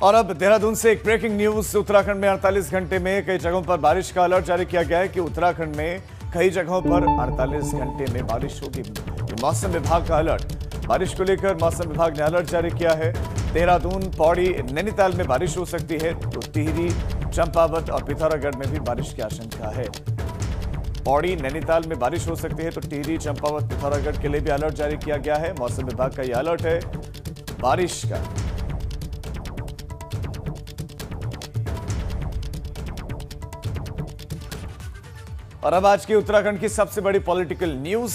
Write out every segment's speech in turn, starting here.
और अब देहरादून से एक ब्रेकिंग न्यूज। उत्तराखंड में 48 घंटे में कई जगहों पर बारिश का अलर्ट जारी किया गया है कि उत्तराखंड में कई जगहों पर 48 घंटे में बारिश होगी। मौसम विभाग का अलर्ट, बारिश को लेकर मौसम विभाग ने अलर्ट जारी किया है। देहरादून, पौड़ी, नैनीताल में बारिश हो सकती है, तो टिहरी, चंपावत और पिथौरागढ़ में भी बारिश की आशंका है। पौड़ी, नैनीताल में बारिश हो सकती है, तो टिहरी, चंपावत, पिथौरागढ़ के लिए भी अलर्ट जारी किया गया है। मौसम विभाग का यह अलर्ट है बारिश का। और अब आज की उत्तराखंड की सबसे बड़ी पॉलिटिकल न्यूज,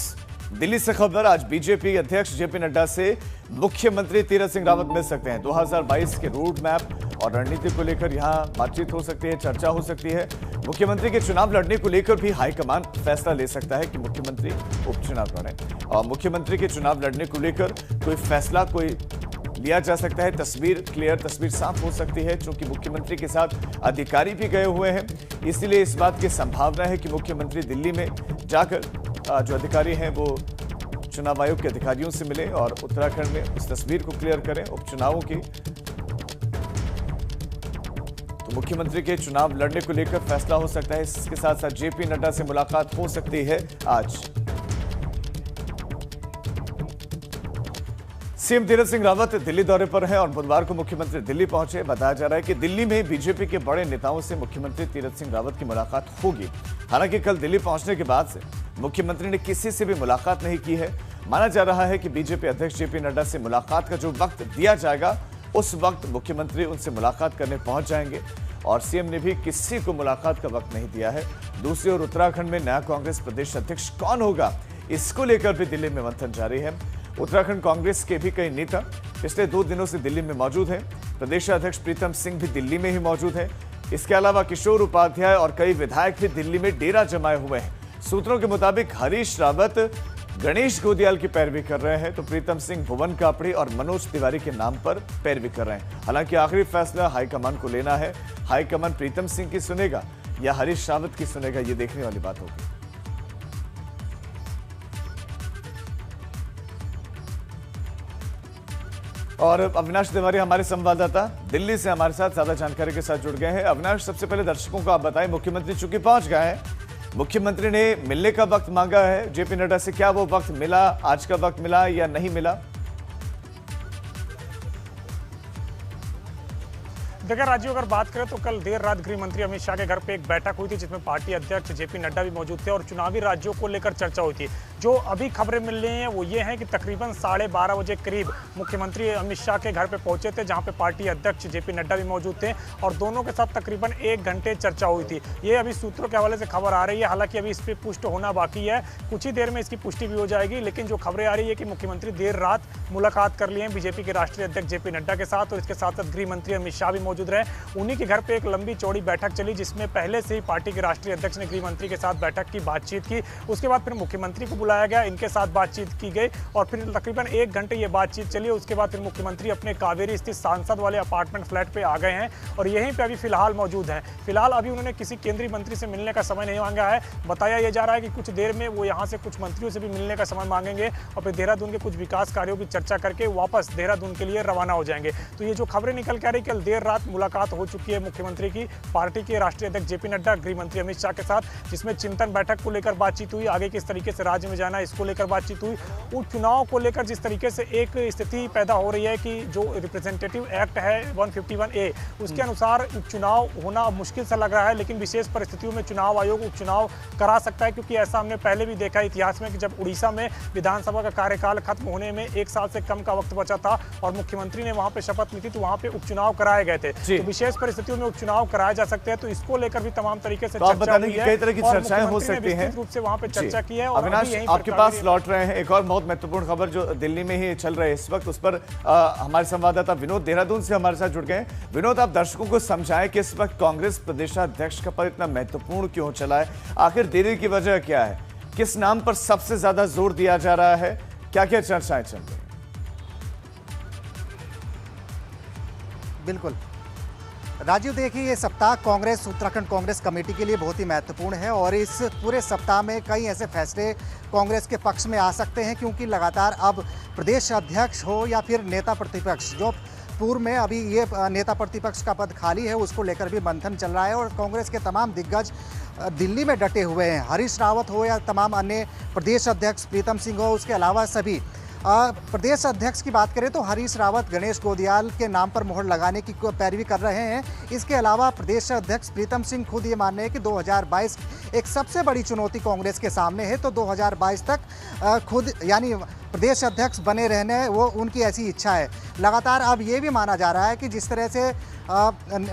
दिल्ली से खबर। आज बीजेपी अध्यक्ष जेपी नड्डा से मुख्यमंत्री तीरथ सिंह रावत मिल सकते हैं। 2022 के रोड मैप और रणनीति को लेकर यहां बातचीत हो सकती है, चर्चा हो सकती है। मुख्यमंत्री के चुनाव लड़ने को लेकर भी हाईकमान फैसला ले सकता है कि मुख्यमंत्री उपचुनाव लड़े, और मुख्यमंत्री के चुनाव लड़ने को लेकर कोई फैसला लिया जा सकता है। तस्वीर क्लियर, तस्वीर साफ हो सकती है, क्योंकि मुख्यमंत्री के साथ अधिकारी भी गए हुए हैं। इसलिए इस बात की संभावना है कि मुख्यमंत्री दिल्ली में जाकर जो अधिकारी हैं वो चुनाव आयोग के अधिकारियों से मिले और उत्तराखंड में उस तस्वीर को क्लियर करें उपचुनावों की। तो मुख्यमंत्री के चुनाव लड़ने को लेकर फैसला हो सकता है। इसके साथ साथ जेपी नड्डा से मुलाकात हो सकती है आज। सीएम तीरथ सिंह रावत दिल्ली दौरे पर हैं और बुधवार को मुख्यमंत्री दिल्ली पहुंचे। बताया जा रहा है कि दिल्ली में बीजेपी के बड़े नेताओं से मुख्यमंत्री तीरथ सिंह रावत की मुलाकात होगी। हालांकि कल दिल्ली पहुंचने के बाद से मुख्यमंत्री ने किसी से भी मुलाकात नहीं की है। माना जा रहा है कि बीजेपी अध्यक्ष जेपी नड्डा से मुलाकात का जो वक्त दिया जाएगा, उस वक्त मुख्यमंत्री उनसे मुलाकात करने पहुंच जाएंगे। और सीएम ने भी किसी को मुलाकात का वक्त नहीं दिया है। दूसरी ओर उत्तराखंड में नया कांग्रेस प्रदेश अध्यक्ष कौन होगा, इसको लेकर भी दिल्ली में मंथन जारी है। उत्तराखंड कांग्रेस के भी कई नेता पिछले 2 दिनों से दिल्ली में मौजूद हैं। प्रदेश अध्यक्ष प्रीतम सिंह भी दिल्ली में ही मौजूद हैं। इसके अलावा किशोर उपाध्याय और कई विधायक भी दिल्ली में डेरा जमाए हुए हैं। सूत्रों के मुताबिक हरीश रावत गणेश गोदियाल की पैरवी कर रहे हैं, तो प्रीतम सिंह भुवन कापड़ी और मनोज तिवारी के नाम पर पैरवी कर रहे हैं। हालांकि आखिरी फैसला हाईकमान को लेना है। हाईकमान प्रीतम सिंह की सुनेगा या हरीश रावत की सुनेगा, ये देखने वाली बात होगी। और अविनाश तिवारी हमारे संवाददाता दिल्ली से हमारे साथ ज्यादा जानकारी के साथ जुड़ गए हैं। अविनाश, सबसे पहले दर्शकों को आप बताएं, मुख्यमंत्री चूंकि पहुंच गए हैं, मुख्यमंत्री ने मिलने का वक्त मांगा है जेपी नड्डा से, क्या वो वक्त मिला, आज का वक्त मिला या नहीं मिला? देखिए राजीव, अगर बात करें तो कल देर रात गृह मंत्री अमित शाह के घर पे एक बैठक हुई थी, जिसमें पार्टी अध्यक्ष जेपी नड्डा भी मौजूद थे और चुनावी राज्यों को लेकर चर्चा हुई थी। जो अभी खबरें मिल रही हैं वो ये हैं कि तकरीबन 12:30 बजे करीब मुख्यमंत्री अमित शाह के घर पे पहुंचे थे, जहां पे पार्टी अध्यक्ष जेपी नड्डा भी मौजूद थे और दोनों के साथ तकरीबन 1 घंटे चर्चा हुई थी। ये अभी सूत्रों के हवाले से खबर आ रही है। हालांकि अभी इस पर पुष्ट होना बाकी है, कुछ ही देर में इसकी पुष्टि भी हो जाएगी। लेकिन जो खबरें आ रही है कि मुख्यमंत्री देर रात मुलाकात कर लिए हैं बीजेपी के राष्ट्रीय अध्यक्ष जेपी नड्डा के साथ, और इसके साथ साथ गृह मंत्री अमित शाह भी मौजूद रहे। उन्हीं के घर पे एक लंबी चौड़ी बैठक चली, जिसमें पहले से ही पार्टी के राष्ट्रीय अध्यक्ष ने गृह मंत्री के साथ बैठक की, बातचीत की। उसके बाद फिर मुख्यमंत्री को बुलाया गया, इनके साथ बातचीत की गई और फिर तकरीबन 1 घंटे ये बातचीत चली। उसके बाद फिर मुख्यमंत्री अपने कावेरी स्थित सांसद वाले अपार्टमेंट फ्लैट पे आ गए हैं और यहीं पे अभी फिलहाल मौजूद हैं। फिलहाल अभी उन्होंने किसी केंद्रीय मंत्री से मिलने का समय नहीं मांगा है। बताया यह जा रहा है कि कुछ देर में वो यहाँ से कुछ मंत्रियों से भी मिलने का समय मांगेंगे और फिर देहरादून के कुछ विकास कार्यों की चर्चा करके वापस देहरादून के लिए रवाना हो जाएंगे। तो ये जो खबरें निकल के आ रही, कल देर रात मुलाकात हो चुकी है मुख्यमंत्री की पार्टी के राष्ट्रीय अध्यक्ष जेपी नड्डा, गृह मंत्री अमित शाह के साथ, जिसमें चिंतन बैठक को लेकर बातचीत हुई, आगे किस तरीके से राज्य में जाना है इसको लेकर बातचीत हुई। उपचुनाव को लेकर जिस तरीके से एक स्थिति पैदा हो रही है कि जो रिप्रेजेंटेटिव एक्ट है 151A, उसके अनुसार उपचुनाव होना मुश्किल सा लग रहा है, लेकिन विशेष परिस्थितियों में चुनाव आयोग उपचुनाव करा सकता है। क्योंकि ऐसा हमने पहले भी देखा इतिहास में कि जब उड़ीसा में विधानसभा का कार्यकाल खत्म होने में 1 साल से कम का वक्त बचा था और मुख्यमंत्री ने वहां पे शपथ ली थी, तो वहां पे उपचुनाव कराए गए थे। तो विशेष परिस्थितियों में उपचुनाव कराए जा सकते हैं, तो इसको लेकर भी तमाम तरीके से चर्चा हुई है। कई तरह की चर्चाएं हो सकती हैं, रूप से वहां पे चर्चा की है। अविनाश, आपके पास लौट रहे हैं एक और बहुत महत्वपूर्ण खबर जो दिल्ली में ही चल रहा है इस वक्त, उस पर हमारे संवाददाता विनोद देहरादून से हमारे साथ जुड़ गए। विनोद, आप दर्शकों को समझाएं कि इस वक्त कांग्रेस प्रदेशाध्यक्ष का पद इतना महत्वपूर्ण क्यों चला है, आखिर देरी की वजह क्या है, किस नाम पर सबसे ज्यादा जोर दिया जा रहा है, क्या क्या चर्चाएं चल रही हैं? बिल्कुल राजीव, देखिए ये सप्ताह कांग्रेस उत्तराखंड कांग्रेस कमेटी के लिए बहुत ही महत्वपूर्ण है और इस पूरे सप्ताह में कई ऐसे फैसले कांग्रेस के पक्ष में आ सकते हैं, क्योंकि लगातार अब प्रदेश अध्यक्ष हो या फिर नेता प्रतिपक्ष, जो पूर्व में अभी ये नेता प्रतिपक्ष का पद खाली है, उसको लेकर भी मंथन चल रहा है और कांग्रेस के तमाम दिग्गज दिल्ली में डटे हुए हैं। हरीश रावत हो या तमाम अन्य प्रदेश अध्यक्ष प्रीतम सिंह हो, उसके अलावा सभी प्रदेश अध्यक्ष की बात करें तो हरीश रावत गणेश गोदियाल के नाम पर मोहर लगाने की पैरवी कर रहे हैं। इसके अलावा प्रदेश अध्यक्ष प्रीतम सिंह खुद ये मान रहे हैं कि 2022 एक सबसे बड़ी चुनौती कांग्रेस के सामने है, तो 2022 तक खुद यानी प्रदेश अध्यक्ष बने रहने वो उनकी ऐसी इच्छा है। लगातार अब ये भी माना जा रहा है कि जिस तरह से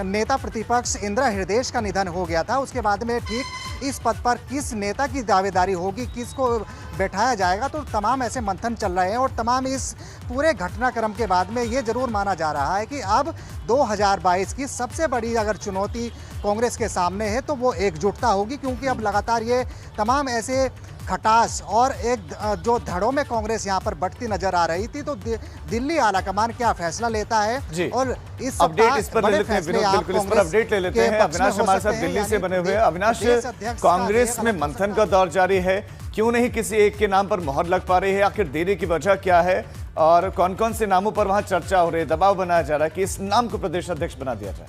नेता प्रतिपक्ष इंदिरा हृदय का निधन हो गया था, उसके बाद में ठीक इस पद पर किस नेता की दावेदारी होगी, किसको बैठाया जाएगा, तो तमाम ऐसे मंथन चल रहे हैं। और तमाम इस पूरे घटनाक्रम के बाद में ये जरूर माना जा रहा है कि अब 2022 की सबसे बड़ी अगर चुनौती कांग्रेस के सामने है तो वो एकजुटता होगी, क्योंकि अब लगातार ये तमाम ऐसे खटास और एक जो धड़ों में कांग्रेस यहाँ पर बढ़ती नजर आ रही थी। तो दिल्ली आलाकमान क्या फैसला लेता है और इस अपडेट इस पर ले लेते हैं विनोद, बिल्कुल इस पर अपडेट ले लेते हैं। अविनाश हमारे साथ दिल्ली से बने हुए। अविनाश, कांग्रेस में मंथन का दौर जारी है, क्यों नहीं किसी एक के नाम पर मोहर लग पा रही है, आखिर देरी की वजह क्या है और कौन कौन से नामों पर वहां चर्चा हो रही है, दबाव बनाया जा रहा है कि इस नाम को प्रदेश अध्यक्ष बना दिया जाए?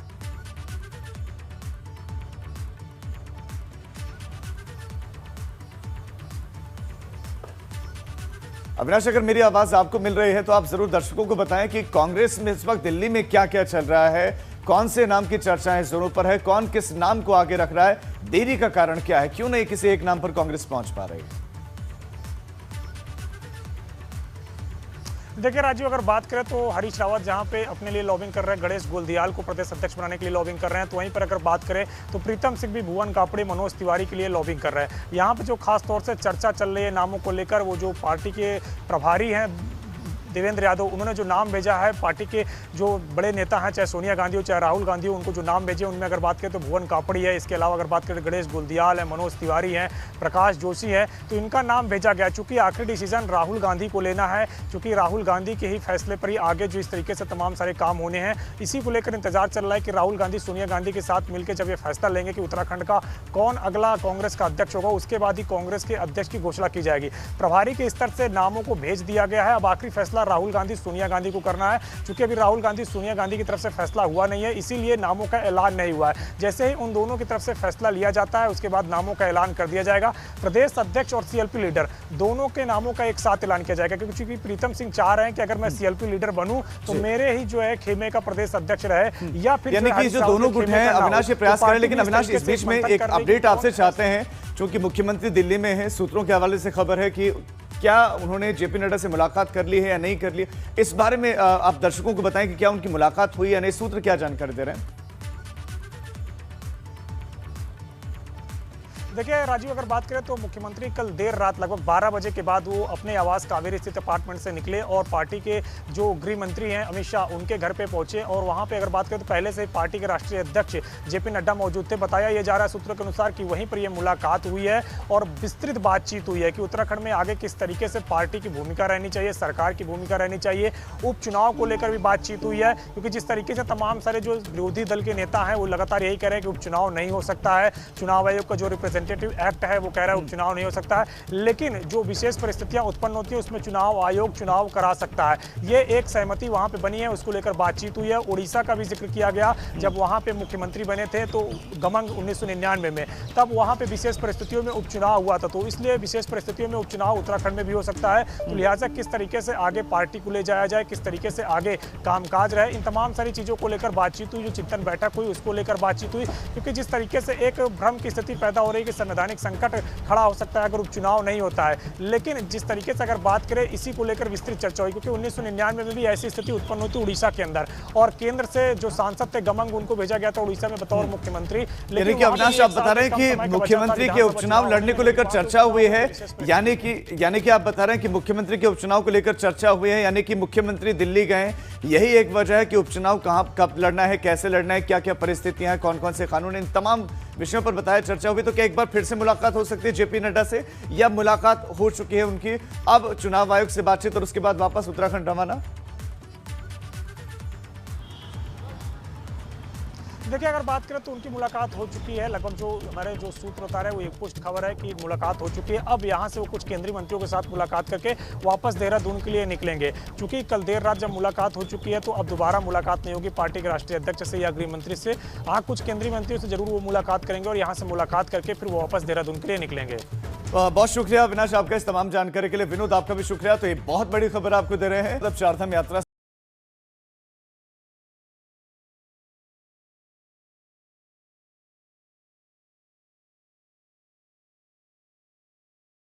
अविनाश, अगर मेरी आवाज आपको मिल रही है तो आप जरूर दर्शकों को बताएं कि कांग्रेस में इस वक्त दिल्ली में क्या क्या चल रहा है, कौन से नाम की चर्चाएं जोरों पर है, कौन किस नाम को आगे रख रहा है, देरी का कारण क्या है, क्यों नहीं किसी एक नाम पर कांग्रेस पहुंच पा रही है? देखिए राजीव, अगर बात करें तो हरीश रावत जहां पे अपने लिए लॉबिंग कर रहे हैं, गणेश गोदियाल को प्रदेश अध्यक्ष बनाने के लिए लॉबिंग कर रहे हैं, तो वहीं पर अगर बात करें तो प्रीतम सिंह भी भुवन कापड़े, मनोज तिवारी के लिए लॉबिंग कर रहे हैं। यहाँ पे जो खास तौर से चर्चा चल रही है नामों को लेकर, वो जो पार्टी के प्रभारी हैं देवेंद्र यादव, उन्होंने जो नाम भेजा है पार्टी के जो बड़े नेता हैं, चाहे सोनिया गांधी हो चाहे राहुल गांधी हो, उनको जो नाम भेजे उनमें अगर बात करें तो भुवन कापड़ी है, इसके अलावा अगर बात करें गणेश गोदियाल है, मनोज तिवारी हैं, प्रकाश जोशी है, तो इनका नाम भेजा गया। चूंकि आखिरी डिसीजन राहुल गांधी को लेना है, क्योंकि राहुल गांधी के ही फैसले पर ही आगे जो इस तरीके से तमाम सारे काम होने हैं, इसी को लेकर इंतजार चल रहा है कि राहुल गांधी सोनिया गांधी के साथ मिलकर जब ये फैसला लेंगे कि उत्तराखंड का कौन अगला कांग्रेस का अध्यक्ष होगा, उसके बाद ही कांग्रेस के अध्यक्ष की घोषणा की जाएगी। प्रभारी के स्तर से नामों को भेज दिया गया है। अब आखिरी फैसला राहुल गांधी सोनिया गांधी को करना है। चूंकि अभी राहुल गांधी सोनिया गांधी की तरफ से फैसला हुआ नहीं है, इसीलिए नामों का ऐलान नहीं हुआ है। जैसे ही उन दोनों की तरफ से फैसला लिया जाता है, उसके बाद नामों का ऐलान कर दिया जाएगा। प्रदेश अध्यक्ष और सीएलपी लीडर दोनों के नामों का एक साथ ऐलान किया जाएगा, क्योंकि प्रीतम सिंह चाह रहे हैं कि अगर मैं सीएलपी लीडर बनूं तो मेरे ही जो है खेमे का प्रदेश अध्यक्ष रहे, या फिर यानी कि जो दोनों गुट हैं, अविनाश ये प्रयास करें। लेकिन अविनाश, इस बीच में एक अपडेट आपसे चाहते हैं, क्योंकि मुख्यमंत्री दिल्ली में है, सूत्रों के हवाले से खबर है कि क्या उन्होंने जेपी नड्डा से मुलाकात कर ली है या नहीं कर ली, इस बारे में आप दर्शकों को बताएं कि क्या उनकी मुलाकात हुई या नहीं, सूत्र क्या जानकारी दे रहे हैं? देखिए राजीव, अगर बात करें तो मुख्यमंत्री कल देर रात लगभग 12 बजे के बाद वो अपने आवास कावेरी स्थित अपार्टमेंट से निकले और पार्टी के जो गृह मंत्री हैं अमित शाह, उनके घर पे पहुंचे। और वहां पे अगर बात करें तो पहले से पार्टी के राष्ट्रीय अध्यक्ष जेपी नड्डा मौजूद थे। बताया ये जा रहा है सूत्रों के अनुसार कि वहीं पर यह मुलाकात हुई है और विस्तृत बातचीत हुई है कि उत्तराखंड में आगे किस तरीके से पार्टी की भूमिका रहनी चाहिए, सरकार की भूमिका रहनी चाहिए। उपचुनाव को लेकर भी बातचीत हुई है, क्योंकि जिस तरीके से तमाम सारे जो विरोधी दल के नेता हैं वो लगातार यही कह रहे हैं कि उपचुनाव नहीं हो सकता है। चुनाव आयोग का जो रिप्रेजेंटेटिव एक्ट है वो कह रहा है उपचुनाव नहीं हो सकता है, लेकिन जो विशेष परिस्थितियां उत्पन्न होती है उसमें चुनाव आयोग चुनाव करा सकता है। ये एक सहमति वहां पे बनी है, उसको लेकर बातचीत हुई है। उड़ीसा का भी जिक्र किया गया, जब वहां पे मुख्यमंत्री बने थे तो गमंग 1999 में, तब वहां पे विशेष परिस्थितियों में उपचुनाव हुआ था, तो इसलिए विशेष परिस्थितियों में उपचुनाव उत्तराखंड में भी हो सकता है। तो लिहाजा किस तरीके से आगे पार्टी को ले जाया जाए, किस तरीके से आगे कामकाज रहे, इन तमाम सारी चीजों को लेकर बातचीत हुई। जो चिंतन बैठक हुई उसको लेकर बातचीत हुई, क्योंकि जिस तरीके से एक भ्रम की स्थिति पैदा हो रही है कि संवैधानिक संकट खड़ा हो सकता है अगर उपचुनाव नहीं होता है। लेकिन जिस तरीके से अगर बात करें, इसी को लेकर विस्तृत चर्चा हुई, क्योंकि 1999 में भी ऐसी स्थिति उत्पन्न हुई थी उड़ीसा के अंदर, और केंद्र से जो सांसद थे गमंग, उनको भेजा गया था उड़ीसा में बतौर मुख्यमंत्री। लेकिन अविनाश, आप बता रहे हैं कि मुख्यमंत्री के उपचुनाव लड़ने को लेकर चर्चा हुई है, यानी कि आप बता रहे हैं कि मुख्यमंत्री के उपचुनाव को लेकर चर्चा हुई है, यानी कि मुख्यमंत्री दिल्ली गए, यही एक वजह है कि उपचुनाव कहां कब लड़ना है, कैसे लड़ना है, क्या क्या परिस्थितियां हैं, कौन कौन से कानून, इन तमाम विषयों पर बताया चर्चा हुई। तो क्या एक बार फिर से मुलाकात हो सकती है जेपी नड्डा से, या मुलाकात हो चुकी है उनकी, अब चुनाव आयोग से बातचीत और उसके बाद वापस उत्तराखंड रवाना? देखिए, अगर बात करें तो उनकी मुलाकात हो चुकी है। लगभग जो हमारे जो सूत्र बता रहे हैं वो एक पुष्ट खबर है कि मुलाकात हो चुकी है। अब यहाँ से वो कुछ केंद्रीय मंत्रियों के साथ मुलाकात करके वापस देहरादून के लिए निकलेंगे। चूंकि कल देर रात जब मुलाकात हो चुकी है तो अब दोबारा मुलाकात नहीं होगी पार्टी के राष्ट्रीय अध्यक्ष से या गृह मंत्री से। हाँ, कुछ केंद्रीय मंत्रियों से जरूर वो मुलाकात करेंगे और यहाँ से मुलाकात करके फिर वो वापस देहरादून के लिए निकलेंगे। बहुत शुक्रिया अविनाश आपका इस तमाम जानकारी के लिए। विनोद, आपका भी शुक्रिया। तो ये बहुत बड़ी खबर आपको दे रहे हैं, मतलब चारधाम यात्रा